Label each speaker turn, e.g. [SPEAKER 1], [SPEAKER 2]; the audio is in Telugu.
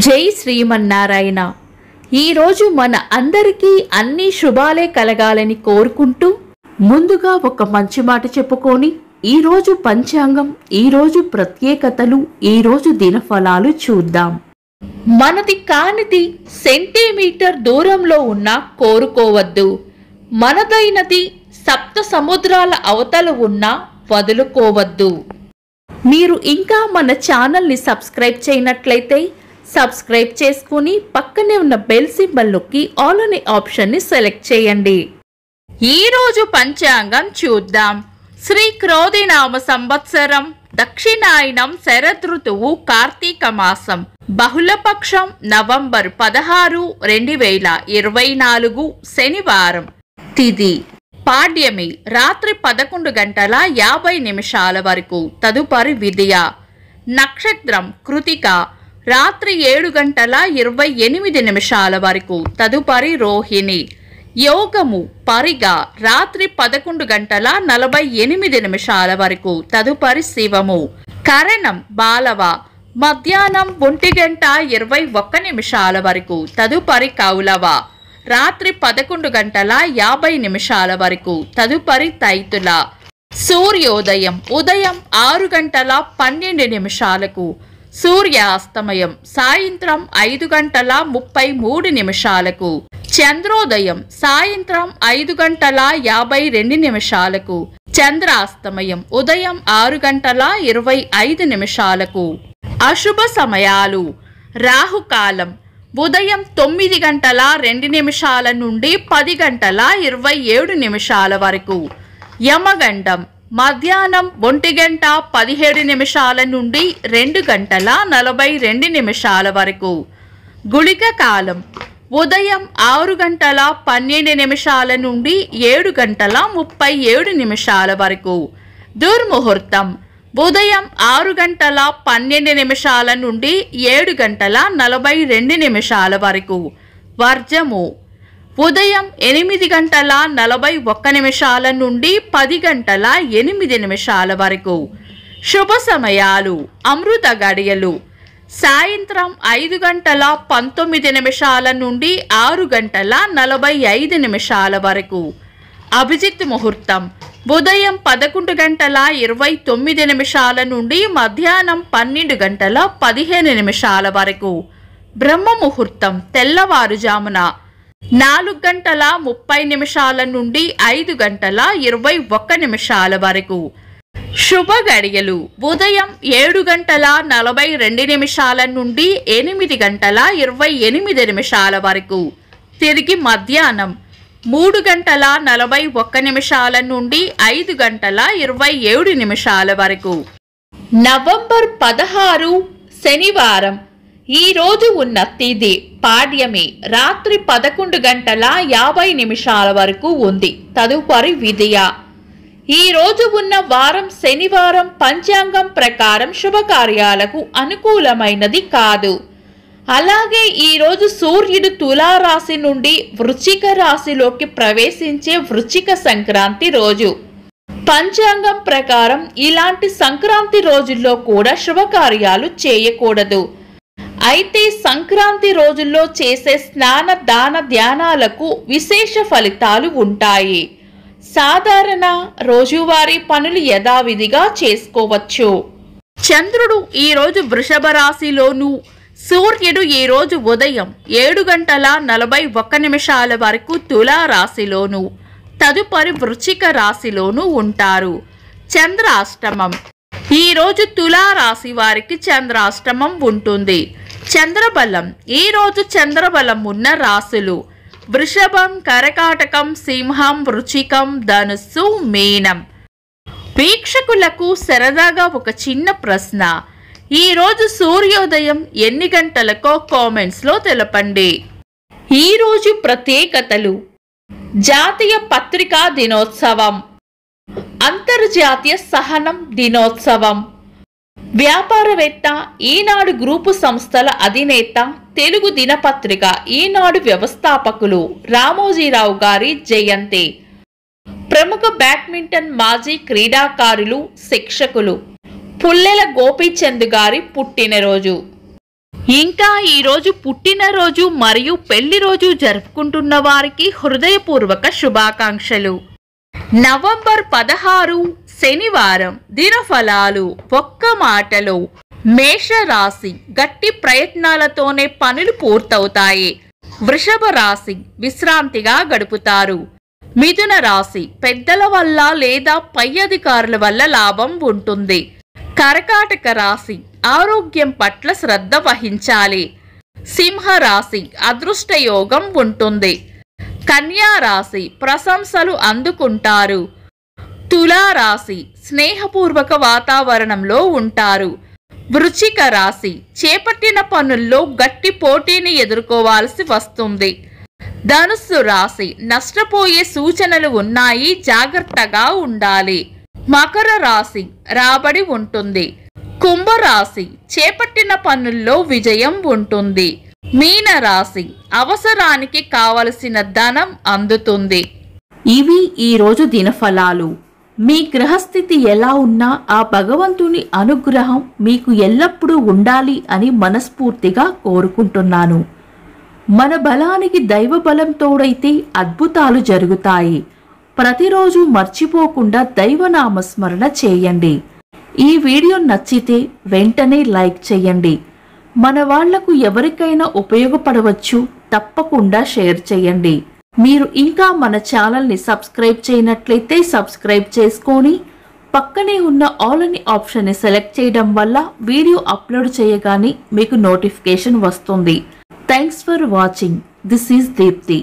[SPEAKER 1] జై శ్రీమన్నారాయణ. ఈరోజు మన అందరికీ అన్ని శుభాలే కలగాలని కోరుకుంటూ ముందుగా ఒక మంచి మాట చెప్పుకొని ఈరోజు పంచాంగం, ఈరోజు ప్రత్యేకతలు, ఈరోజు దినఫలాలు చూద్దాం. మనది కానిది సెంటీమీటర్ దూరంలో ఉన్నా కోరుకోవద్దు. మనదైనది సప్త సముద్రాల అవతల ఉన్నా వదులుకోవద్దు. మీరు ఇంకా మన ఛానల్ని సబ్స్క్రైబ్ చేయనట్లయితే సబ్స్క్రైబ్ చేసుకుని పక్కనే ఉన్న బెల్ సింబల్ నొక్కి ఆల్ అనే ఆప్షన్ని సెలెక్ట్ చేయండి. ఈరోజు పంచాంగం చూద్దాం. శ్రీ క్రోధినామ సంవత్సరం, దక్షిణాయనం, శరదృతువు, కార్తీక మాసం, బహుళపక్షం, నవంబర్ 16, 2024, శనివారం. తిథి పాడ్యమి, రాత్రి 11:50 వరకు, తదుపరి విదియ. నక్షత్రం కృతిక, రాత్రి 7:28 వరకు, తదుపరి రోహిణి. యోగము పరిగ, రాత్రి 11:48 వరకు, తదుపరి శివము. కరణం బాలవ, మధ్యాహ్నం 1:21 వరకు, తదుపరి కౌలవ. రాత్రి 11:50 వరకు, తదుపరి తైతుల. సూర్యోదయం ఉదయం 6:12, సూర్యాస్తమయం సాయంత్రం 5:33, చంద్రోదయం సాయంత్రం 5:52, చంద్రాస్తమయం ఉదయం 6:25. అశుభ సమయాలు: రాహుకాలం ఉదయం 9:02 నుండి 10:27 వరకు, యమగండం మధ్యాహ్నం 1:17 నుండి 2:42 వరకు, గుళిక కాలం ఉదయం 6:12 నుండి 7:37 వరకు, దుర్ముహూర్తం ఉదయం 6:12 నుండి 7:42 వరకు, వర్జము ఉదయం 8:41 నుండి 10:08 వరకు. శుభ సమయాలు: అమృత గడియలు సాయంత్రం 5:19 నుండి 6:45 వరకు. అభిజిత్ ముహూర్తం ఉదయం 11:29 నుండి మధ్యాహ్నం 12:15 వరకు. బ్రహ్మ ముహూర్తం తెల్లవారుజామున 4:30 నుండి 5:21 వరకు. శుభ గడియలు ఉదయం 7:42 నుండి 8:28 వరకు. తిరిగి మధ్యాహ్నం 3:41 నుండి 5:27 వరకు. నవంబర్ 16, శనివారం. ఈ రోజు ఉన్న తిథి పాడ్యమి, రాత్రి 11:50 వరకు ఉంది, తదుపరి విదియ. ఈ రోజు ఉన్న వారం శనివారం. పంచాంగం ప్రకారం శుభకార్యాలకు అనుకూలమైనది కాదు. అలాగే ఈరోజు సూర్యుడు తులారాశి నుండి వృశ్చిక రాశిలోకి ప్రవేశించే వృశ్చిక సంక్రాంతి రోజు. పంచాంగం ప్రకారం ఇలాంటి సంక్రాంతి రోజుల్లో కూడా శుభకార్యాలు చేయకూడదు. అయితే సంక్రాంతి రోజుల్లో చేసే స్నాన దాన ధ్యానాలకు విశేష ఫలితాలు ఉంటాయి. సాధారణ రోజువారీ పనులు యథావిధిగా చేసుకోవచ్చు. చంద్రుడు ఈరోజు వృషభ రాశిలోను, సూర్యుడు ఈరోజు ఉదయం 7:41 వరకు తులారాశిలోను, తదుపరి వృశ్చిక రాశిలోను ఉంటారు. చంద్రాష్టమం ఈరోజు తులారాశి వారికి చంద్రాష్టమం ఉంటుంది. చంద్రబలం ఈరోజు చంద్రబలం ఉన్న రాశులు వృషభం, కర్కాటకం, సింహం, వృశ్చికం, ధనుస్సు, మీనం. వీక్షకులకు సరదాగా ఒక చిన్న ప్రశ్న: ఈరోజు సూర్యోదయం ఎన్ని గంటలకో కామెంట్స్లో తెలపండి. ఈరోజు ప్రత్యేకతలు: జాతీయ పత్రికా దినోత్సవం, అంతర్జాతీయ సహనం దినోత్సవం, వ్యాపారవేత్త, ఈనాడు గ్రూపు సంస్థల అధినేత, తెలుగు దినపత్రిక ఈనాడు వ్యవస్థాపకులు రామోజీరావు గారి జయంతి, ప్రముఖ బ్యాడ్మింటన్ మాజీ క్రీడాకారులు, శిక్షకులు పుల్లెల గోపీచంద్ గారి పుట్టినరోజు. ఇంకా ఈరోజు పుట్టినరోజు మరియు పెళ్లి రోజు జరుపుకుంటున్న వారికి హృదయపూర్వక శుభాకాంక్షలు. నవంబర్ 16 శనివారం. దినఫలాలు. ఒక్క మాటలో మేషరాశి గట్టి ప్రయత్నాలతోనే పనులు పూర్తవుతాయి. వృషభ రాశి విశ్రాంతిగా గడుపుతారు. మిథున రాశి పెద్దల వల్ల లేదా పై అధికారుల వల్ల లాభం ఉంటుంది. కర్కాటక రాశి ఆరోగ్యం పట్ల శ్రద్ధ వహించాలి. సింహరాశి అదృష్ట యోగం ఉంటుంది. కన్యా రాశి ప్రశంసలు అందుకుంటారు. తులారాశి స్నేహపూర్వక వాతావరణంలో ఉంటారు. వృశ్చిక రాశి చేపట్టిన పనుల్లో గట్టి పోటీని ఎదుర్కోవాల్సి వస్తుంది. ధనుస్సు రాశి నష్టపోయే సూచనలు ఉన్నాయి, జాగ్రత్తగా ఉండాలి. మకర రాశి రాబడి ఉంటుంది. కుంభరాశి చేపట్టిన పనుల్లో విజయం ఉంటుంది. మీన రాశి అవసరానికి కావలసిన ధనం అందుతుంది. ఇవి ఈరోజు దినఫలాలు. మీ గ్రహస్థితి ఎలా ఉన్నా ఆ భగవంతుని అనుగ్రహం మీకు ఎల్లప్పుడూ ఉండాలి అని మనస్ఫూర్తిగా కోరుకుంటున్నాను. మన బలానికి దైవ బలం తోడైతే అద్భుతాలు జరుగుతాయి. ప్రతిరోజు మర్చిపోకుండా దైవనామస్మరణ చేయండి. ఈ వీడియో నచ్చితే వెంటనే లైక్ చేయండి. మన వాళ్లకు ఎవరికైనా ఉపయోగపడవచ్చు, తప్పకుండా షేర్ చేయండి. మీరు ఇంకా మన ఛానల్ని సబ్స్క్రైబ్ చేయనట్లయితే సబ్స్క్రైబ్ చేసుకొని పక్కనే ఉన్న ఆల్ అని ఆప్షన్ని సెలెక్ట్ చేయడం వల్ల వీడియో అప్లోడ్ చేయగానే మీకు నోటిఫికేషన్ వస్తుంది. Thanks for watching. This is Deepti.